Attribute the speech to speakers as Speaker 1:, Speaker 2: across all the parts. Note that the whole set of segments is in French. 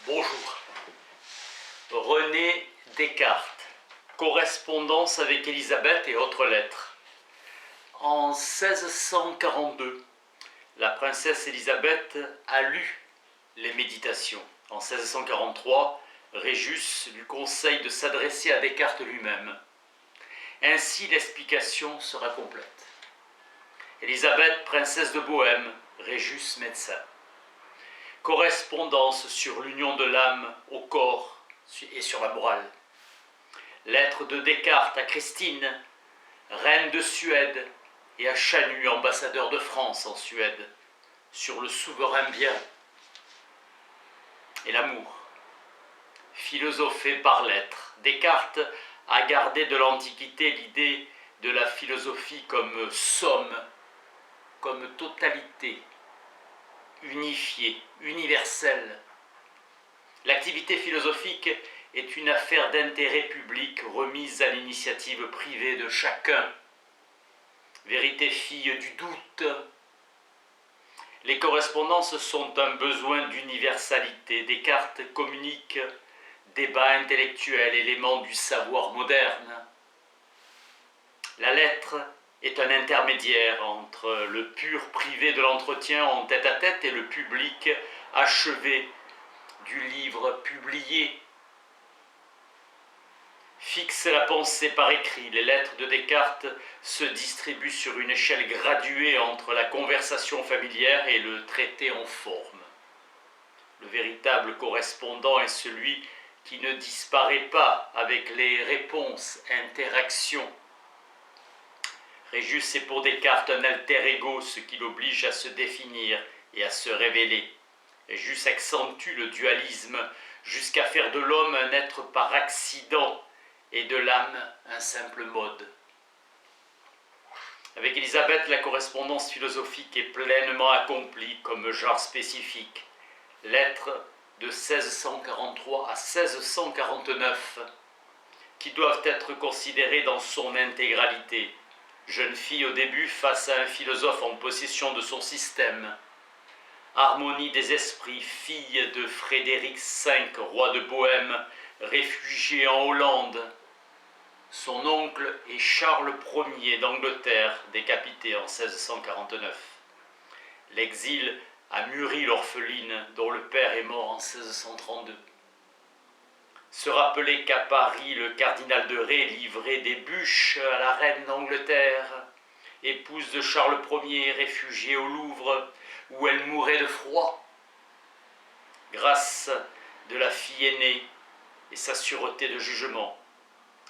Speaker 1: Bonjour. René Descartes. Correspondance avec Élisabeth et autres lettres. En 1642, la princesse Élisabeth a lu les Méditations. En 1643, Régis lui conseille de s'adresser à Descartes lui-même. Ainsi, l'explication sera complète. Élisabeth, princesse de Bohême, Régis, médecin. Correspondance sur l'union de l'âme au corps et sur la morale. Lettre de Descartes à Christine, reine de Suède, et à Chanu, ambassadeur de France en Suède, sur le souverain bien et l'amour. Philosophé par lettres. Descartes a gardé de l'Antiquité l'idée de la philosophie comme somme, comme totalité, unifiée, universelle. L'activité philosophique est une affaire d'intérêt public remise à l'initiative privée de chacun. Vérité fille du doute. Les correspondances sont un besoin d'universalité. Descartes communique débat intellectuel, élément du savoir moderne. La lettre est un intermédiaire entre le pur privé de l'entretien en tête-à-tête et le public achevé du livre publié. Fixe la pensée par écrit. Les lettres de Descartes se distribuent sur une échelle graduée entre la conversation familière et le traité en forme. Le véritable correspondant est celui qui ne disparaît pas avec les réponses, interactions. Régis est pour Descartes un alter ego, ce qui l'oblige à se définir et à se révéler. Régis accentue le dualisme jusqu'à faire de l'homme un être par accident et de l'âme un simple mode. Avec Élisabeth, la correspondance philosophique est pleinement accomplie comme genre spécifique. Lettres de 1643 à 1649, qui doivent être considérées dans son intégralité. Jeune fille au début face à un philosophe en possession de son système. Harmonie des esprits, fille de Frédéric V, roi de Bohême, réfugié en Hollande. Son oncle est Charles Ier d'Angleterre, décapité en 1649. L'exil a mûri l'orpheline, dont le père est mort en 1632. Se rappeler qu'à Paris, le cardinal de Ré livrait des bûches à la reine d'Angleterre, épouse de Charles Ier, réfugiée au Louvre, où elle mourait de froid. Grâce de la fille aînée et sa sûreté de jugement,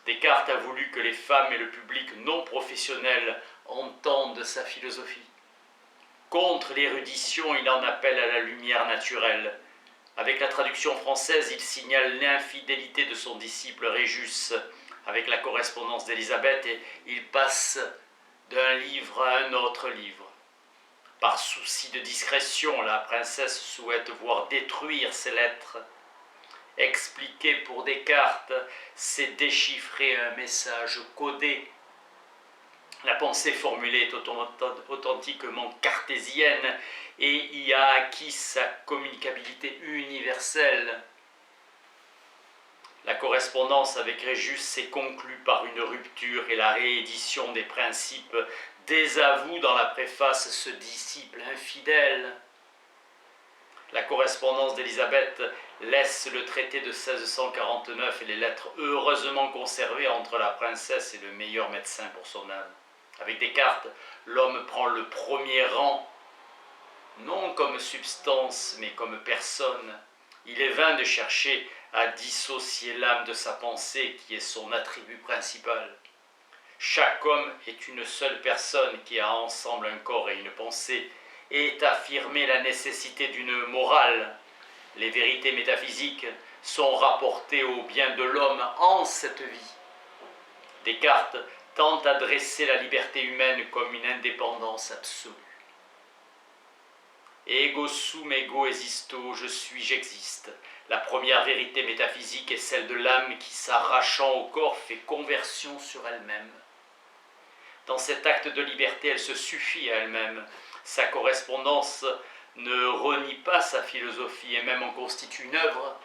Speaker 1: Descartes a voulu que les femmes et le public non professionnel entendent sa philosophie. Contre l'érudition, il en appelle à la lumière naturelle. Avec la traduction française, il signale l'infidélité de son disciple Régis. Avec la correspondance d'Élisabeth, il passe d'un livre à un autre livre. Par souci de discrétion, la princesse souhaite voir détruire ces lettres. Expliquer pour Descartes, c'est déchiffrer un message codé. La pensée formulée est authentiquement cartésienne et y a acquis sa communicabilité universelle. La correspondance avec Régis s'est conclue par une rupture et la réédition des principes désavoue dans la préface ce disciple infidèle. La correspondance d'Élisabeth laisse le traité de 1649 et les lettres heureusement conservées entre la princesse et le meilleur médecin pour son âme. Avec Descartes, l'homme prend le premier rang, non comme substance, mais comme personne. Il est vain de chercher à dissocier l'âme de sa pensée, qui est son attribut principal. Chaque homme est une seule personne qui a ensemble un corps et une pensée, et est affirmée la nécessité d'une morale. Les vérités métaphysiques sont rapportées au bien de l'homme en cette vie. Descartes tente à dresser la liberté humaine comme une indépendance absolue. Ego sum ego esisto, je suis, j'existe. La première vérité métaphysique est celle de l'âme qui, s'arrachant au corps, fait conversion sur elle-même. Dans cet acte de liberté, elle se suffit à elle-même. Sa correspondance ne renie pas sa philosophie et même en constitue une œuvre.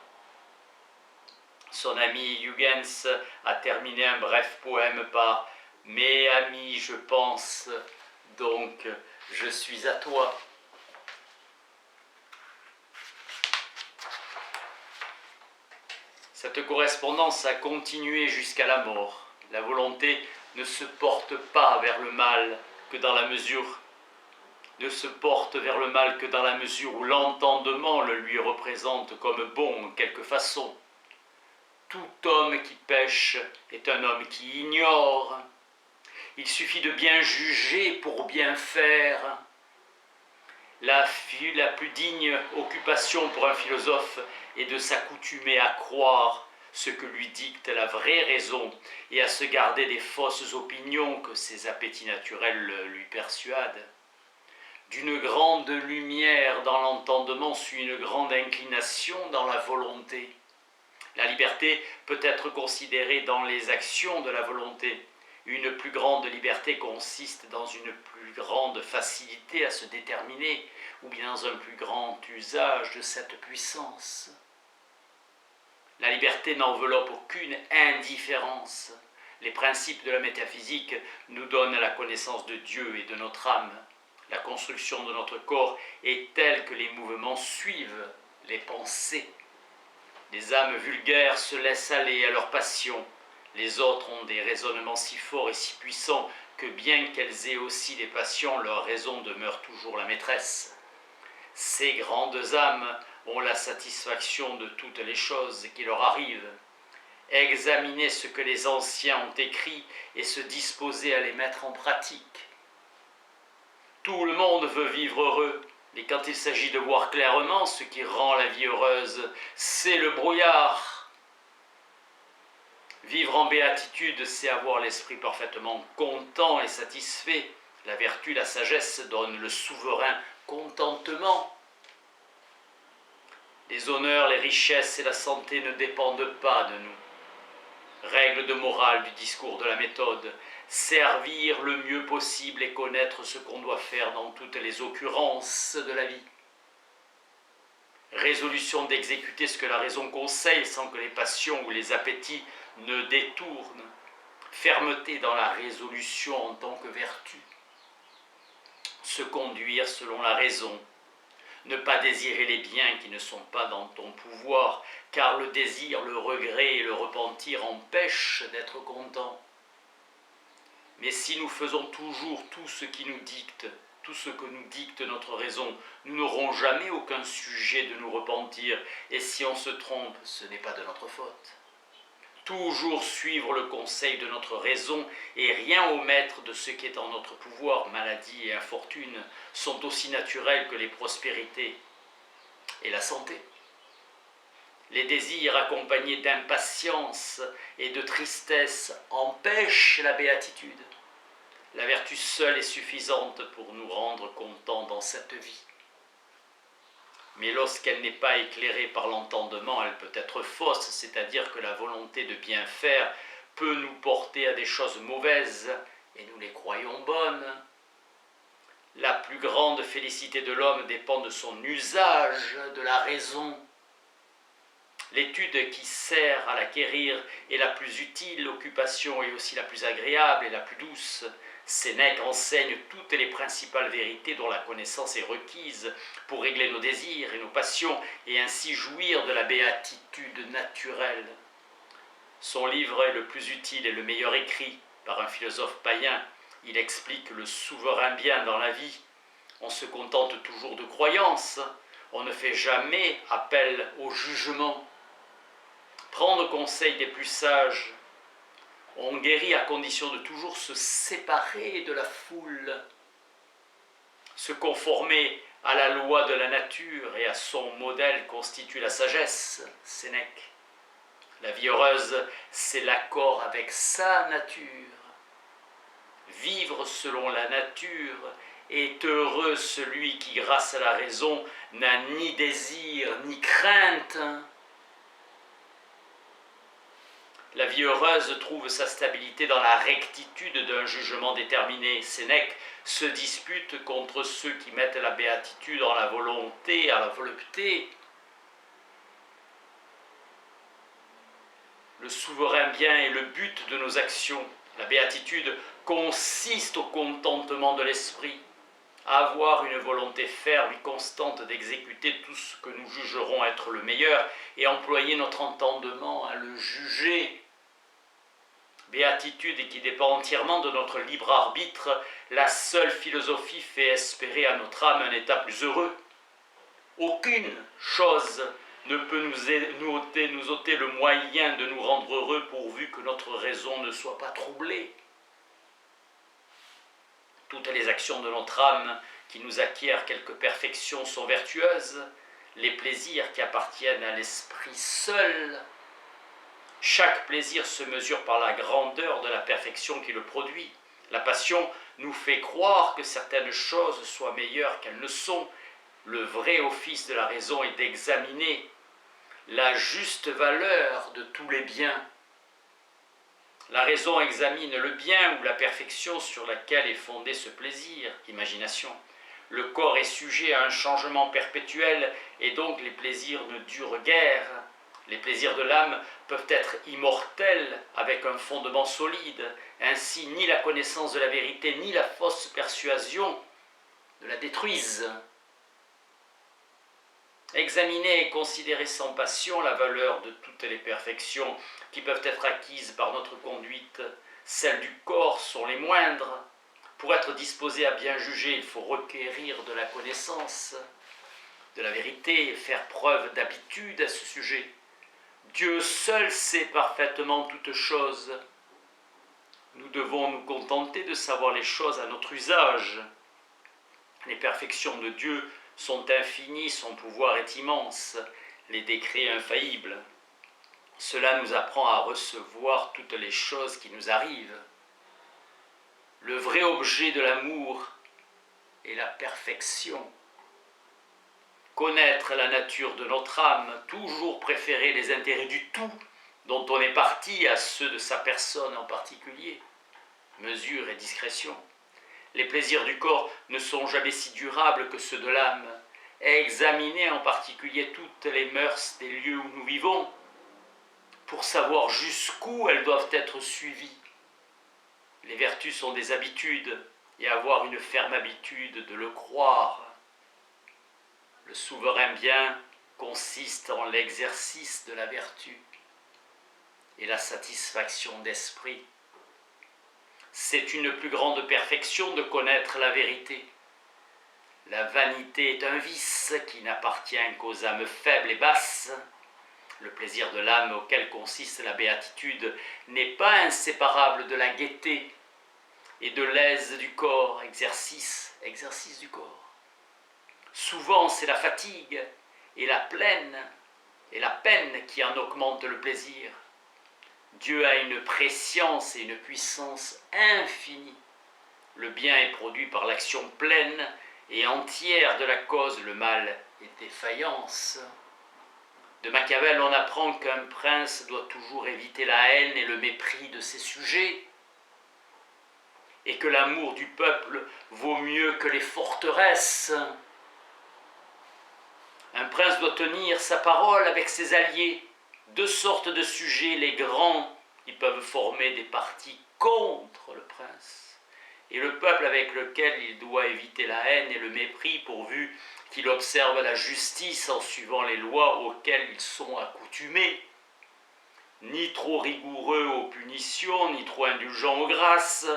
Speaker 1: Son ami Huygens a terminé un bref poème par « Mes amis, je pense, donc je suis à toi ». Cette correspondance a continué jusqu'à la mort. La volonté ne se porte pas vers le mal que dans la mesure où l'entendement le lui représente comme bon en quelque façon. Tout homme qui pêche est un homme qui ignore. Il suffit de bien juger pour bien faire. La plus digne occupation pour un philosophe est de s'accoutumer à croire ce que lui dicte la vraie raison et à se garder des fausses opinions que ses appétits naturels lui persuadent. D'une grande lumière dans l'entendement suit une grande inclination dans la volonté. La liberté peut être considérée dans les actions de la volonté. Une plus grande liberté consiste dans une plus grande facilité à se déterminer ou bien dans un plus grand usage de cette puissance. La liberté n'enveloppe aucune indifférence. Les principes de la métaphysique nous donnent la connaissance de Dieu et de notre âme. La construction de notre corps est telle que les mouvements suivent les pensées. Les âmes vulgaires se laissent aller à leurs passions. Les autres ont des raisonnements si forts et si puissants que bien qu'elles aient aussi des passions, leur raison demeure toujours la maîtresse. Ces grandes âmes ont la satisfaction de toutes les choses qui leur arrivent. Examiner ce que les anciens ont écrit et se disposer à les mettre en pratique. Tout le monde veut vivre heureux, et quand il s'agit de voir clairement ce qui rend la vie heureuse, c'est le brouillard. Vivre en béatitude, c'est avoir l'esprit parfaitement content et satisfait. La vertu, la sagesse donnent le souverain contentement. Les honneurs, les richesses et la santé ne dépendent pas de nous. Règle de morale du discours de la méthode, servir le mieux possible et connaître ce qu'on doit faire dans toutes les occurrences de la vie. Résolution d'exécuter ce que la raison conseille sans que les passions ou les appétits ne détournent. Fermeté dans la résolution en tant que vertu. Se conduire selon la raison. Ne pas désirer les biens qui ne sont pas dans ton pouvoir, car le désir, le regret et le repentir empêchent d'être content. Mais si nous faisons toujours tout ce qui nous dicte, tout ce que nous dicte notre raison, nous n'aurons jamais aucun sujet de nous repentir, et si on se trompe, ce n'est pas de notre faute. Toujours suivre le conseil de notre raison et rien omettre de ce qui est en notre pouvoir, maladie et infortune, sont aussi naturels que les prospérités et la santé. Les désirs accompagnés d'impatience et de tristesse empêchent la béatitude. La vertu seule est suffisante pour nous rendre contents dans cette vie. Mais lorsqu'elle n'est pas éclairée par l'entendement, elle peut être fausse, c'est-à-dire que la volonté de bien faire peut nous porter à des choses mauvaises, et nous les croyons bonnes. La plus grande félicité de l'homme dépend de son usage de la raison. L'étude qui sert à l'acquérir est la plus utile, l'occupation est aussi la plus agréable et la plus douce. Sénèque enseigne toutes les principales vérités dont la connaissance est requise pour régler nos désirs et nos passions et ainsi jouir de la béatitude naturelle. Son livre est le plus utile et le meilleur écrit par un philosophe païen. Il explique le souverain bien dans la vie. On se contente toujours de croyances, on ne fait jamais appel au jugement. Prendre conseil des plus sages. On guérit à condition de toujours se séparer de la foule, se conformer à la loi de la nature et à son modèle constitue la sagesse, Sénèque. La vie heureuse, c'est l'accord avec sa nature. Vivre selon la nature est heureux celui qui, grâce à la raison, n'a ni désir ni crainte. La vie heureuse trouve sa stabilité dans la rectitude d'un jugement déterminé. Sénèque se disputent contre ceux qui mettent la béatitude en la volonté, à la volupté. Le souverain bien est le but de nos actions. La béatitude consiste au contentement de l'esprit, à avoir une volonté ferme et constante d'exécuter tout ce que nous jugerons être le meilleur et employer notre entendement à le juger. Béatitude qui dépend entièrement de notre libre arbitre, la seule philosophie fait espérer à notre âme un état plus heureux. Aucune chose ne peut nous ôter le moyen de nous rendre heureux pourvu que notre raison ne soit pas troublée. Toutes les actions de notre âme qui nous acquièrent quelque perfection sont vertueuses, les plaisirs qui appartiennent à l'esprit seul. Chaque plaisir se mesure par la grandeur de la perfection qui le produit. La passion nous fait croire que certaines choses soient meilleures qu'elles ne sont. Le vrai office de la raison est d'examiner la juste valeur de tous les biens. La raison examine le bien ou la perfection sur laquelle est fondé ce plaisir, imagination. Le corps est sujet à un changement perpétuel et donc les plaisirs ne durent guère. Les plaisirs de l'âme peuvent être immortels avec un fondement solide. Ainsi, ni la connaissance de la vérité ni la fausse persuasion ne la détruisent. Examiner et considérer sans passion la valeur de toutes les perfections qui peuvent être acquises par notre conduite. Celles du corps sont les moindres. Pour être disposé à bien juger, il faut requérir de la connaissance, de la vérité, et faire preuve d'habitude à ce sujet. Dieu seul sait parfaitement toutes choses. Nous devons nous contenter de savoir les choses à notre usage. Les perfections de Dieu sont infinies, son pouvoir est immense, les décrets infaillibles. Cela nous apprend à recevoir toutes les choses qui nous arrivent. Le vrai objet de l'amour est la perfection. Connaître la nature de notre âme, toujours préférer les intérêts du tout dont on est parti à ceux de sa personne en particulier. Mesure et discrétion. Les plaisirs du corps ne sont jamais si durables que ceux de l'âme. Examiner en particulier toutes les mœurs des lieux où nous vivons, pour savoir jusqu'où elles doivent être suivies. Les vertus sont des habitudes, et avoir une ferme habitude de le croire. Le souverain bien consiste en l'exercice de la vertu et la satisfaction d'esprit. C'est une plus grande perfection de connaître la vérité. La vanité est un vice qui n'appartient qu'aux âmes faibles et basses. Le plaisir de l'âme auquel consiste la béatitude n'est pas inséparable de la gaieté et de l'aise du corps, exercice du corps. Souvent c'est la fatigue et la peine qui en augmentent le plaisir. Dieu a une prescience et une puissance infinie. Le bien est produit par l'action pleine et entière de la cause, le mal est défaillance. De Machiavel, on apprend qu'un prince doit toujours éviter la haine et le mépris de ses sujets, et que l'amour du peuple vaut mieux que les forteresses. Un prince doit tenir sa parole avec ses alliés. Deux sortes de sujets, les grands qui peuvent former des partis contre le prince, et le peuple avec lequel il doit éviter la haine et le mépris pourvu qu'il observe la justice en suivant les lois auxquelles ils sont accoutumés. Ni trop rigoureux aux punitions, ni trop indulgent aux grâces,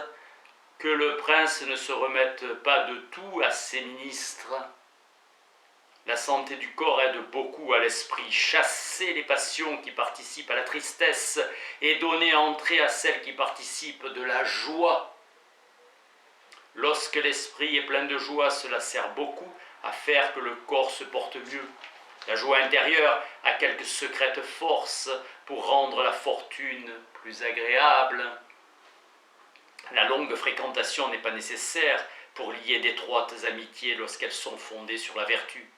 Speaker 1: que le prince ne se remette pas de tout à ses ministres. La santé du corps aide beaucoup à l'esprit, chasser les passions qui participent à la tristesse et donner entrée à celles qui participent de la joie. Lorsque l'esprit est plein de joie, cela sert beaucoup à faire que le corps se porte mieux. La joie intérieure a quelque secrète force pour rendre la fortune plus agréable. La longue fréquentation n'est pas nécessaire pour lier d'étroites amitiés lorsqu'elles sont fondées sur la vertu.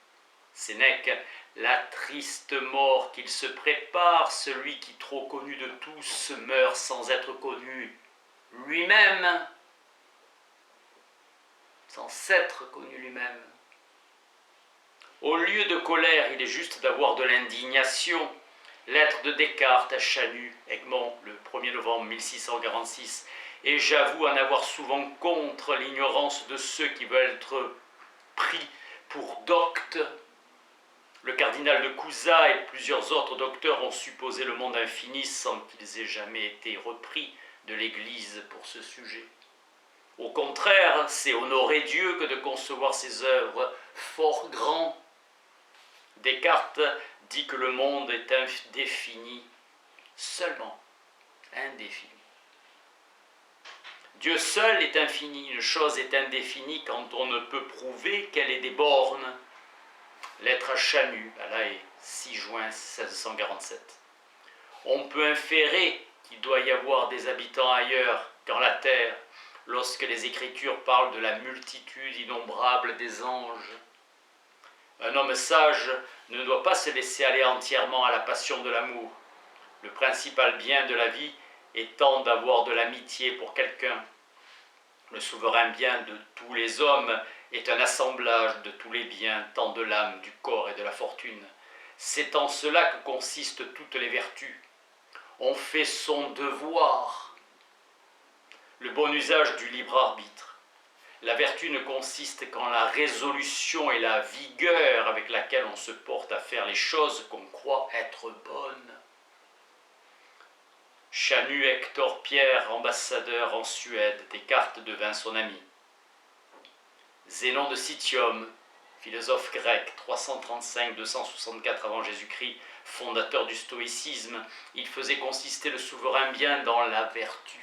Speaker 1: Sénèque, la triste mort qu'il se prépare, celui qui, trop connu de tous, meurt sans être connu lui-même. sans s'être connu lui-même. Au lieu de colère, il est juste d'avoir de l'indignation. Lettre de Descartes à Chanu, Egmont, le 1er novembre 1646. Et j'avoue en avoir souvent contre l'ignorance de ceux qui veulent être pris pour doctes. Le cardinal de Cusa et plusieurs autres docteurs ont supposé le monde infini sans qu'ils aient jamais été repris de l'Église pour ce sujet. Au contraire, c'est honorer Dieu que de concevoir ses œuvres fort grands. Descartes dit que le monde est indéfini, seulement indéfini. Dieu seul est infini, une chose est indéfinie quand on ne peut prouver qu'elle ait des bornes. Lettre à Chanu, à La Haye, 6 juin 1647. On peut inférer qu'il doit y avoir des habitants ailleurs qu'en la terre, lorsque les Écritures parlent de la multitude innombrable des anges. Un homme sage ne doit pas se laisser aller entièrement à la passion de l'amour. Le principal bien de la vie étant d'avoir de l'amitié pour quelqu'un. Le souverain bien de tous les hommes est un assemblage de tous les biens, tant de l'âme, du corps et de la fortune. C'est en cela que consistent toutes les vertus. On fait son devoir. Le bon usage du libre arbitre. La vertu ne consiste qu'en la résolution et la vigueur avec laquelle on se porte à faire les choses qu'on croit être bonnes. Chanu Hector Pierre, ambassadeur en Suède, Descartes devint son ami. Zénon de Citium, philosophe grec, 335-264 avant Jésus-Christ, fondateur du stoïcisme, il faisait consister le souverain bien dans la vertu.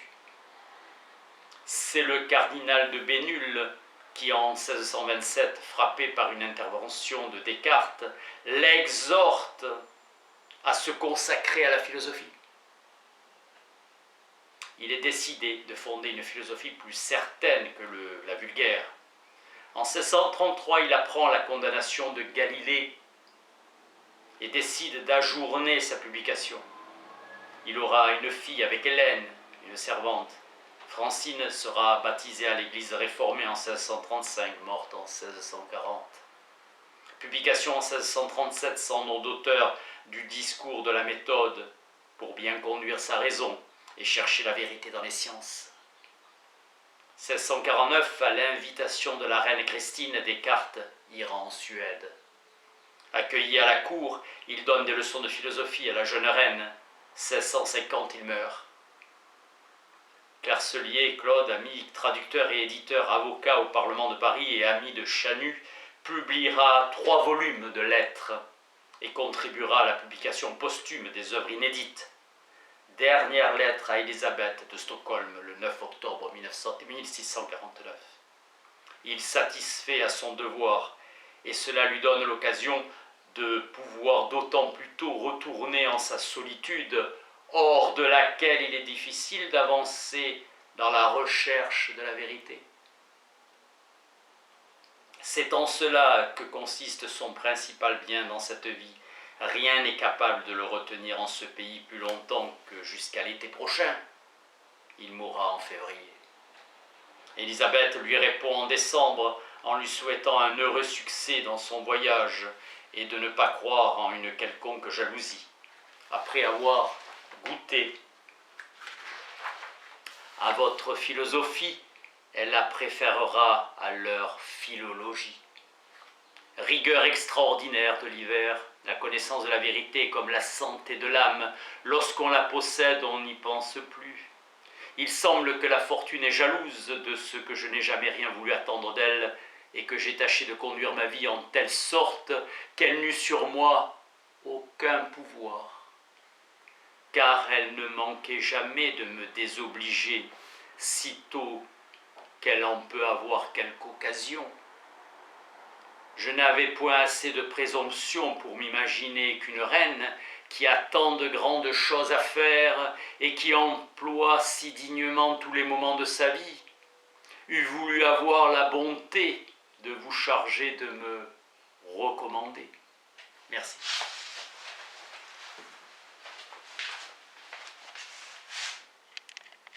Speaker 1: C'est le cardinal de Bénul qui, en 1627, frappé par une intervention de Descartes, l'exhorte à se consacrer à la philosophie. Il est décidé de fonder une philosophie plus certaine que la vulgaire. En 1633, il apprend la condamnation de Galilée et décide d'ajourner sa publication. Il aura une fille avec Hélène, une servante. Francine sera baptisée à l'église réformée en 1635, morte en 1640. Publication en 1637 sans nom d'auteur du discours de la méthode pour bien conduire sa raison et chercher la vérité dans les sciences. 1649, à l'invitation de la reine Christine, Descartes ira en Suède. Accueilli à la cour, il donne des leçons de philosophie à la jeune reine. 1650, il meurt. Clarselier, Claude, ami, traducteur et éditeur, avocat au Parlement de Paris et ami de Chanu, publiera 3 volumes de lettres et contribuera à la publication posthume des œuvres inédites. Dernière lettre à Élisabeth de Stockholm, le 9 octobre 1649. Il satisfait à son devoir, et cela lui donne l'occasion de pouvoir d'autant plus tôt retourner en sa solitude, hors de laquelle il est difficile d'avancer dans la recherche de la vérité. C'est en cela que consiste son principal bien dans cette vie. Rien n'est capable de le retenir en ce pays plus longtemps que jusqu'à l'été prochain. Il mourra en février. Élisabeth lui répond en décembre en lui souhaitant un heureux succès dans son voyage et de ne pas croire en une quelconque jalousie. Après avoir goûté à votre philosophie, elle la préférera à leur philologie. Rigueur extraordinaire de l'hiver, la connaissance de la vérité est comme la santé de l'âme. Lorsqu'on la possède, on n'y pense plus. Il semble que la fortune est jalouse de ce que je n'ai jamais rien voulu attendre d'elle et que j'ai tâché de conduire ma vie en telle sorte qu'elle n'eut sur moi aucun pouvoir. Car elle ne manquait jamais de me désobliger, sitôt qu'elle en peut avoir quelque occasion. Je n'avais point assez de présomption pour m'imaginer qu'une reine qui a tant de grandes choses à faire et qui emploie si dignement tous les moments de sa vie, eût voulu avoir la bonté de vous charger de me recommander. Merci.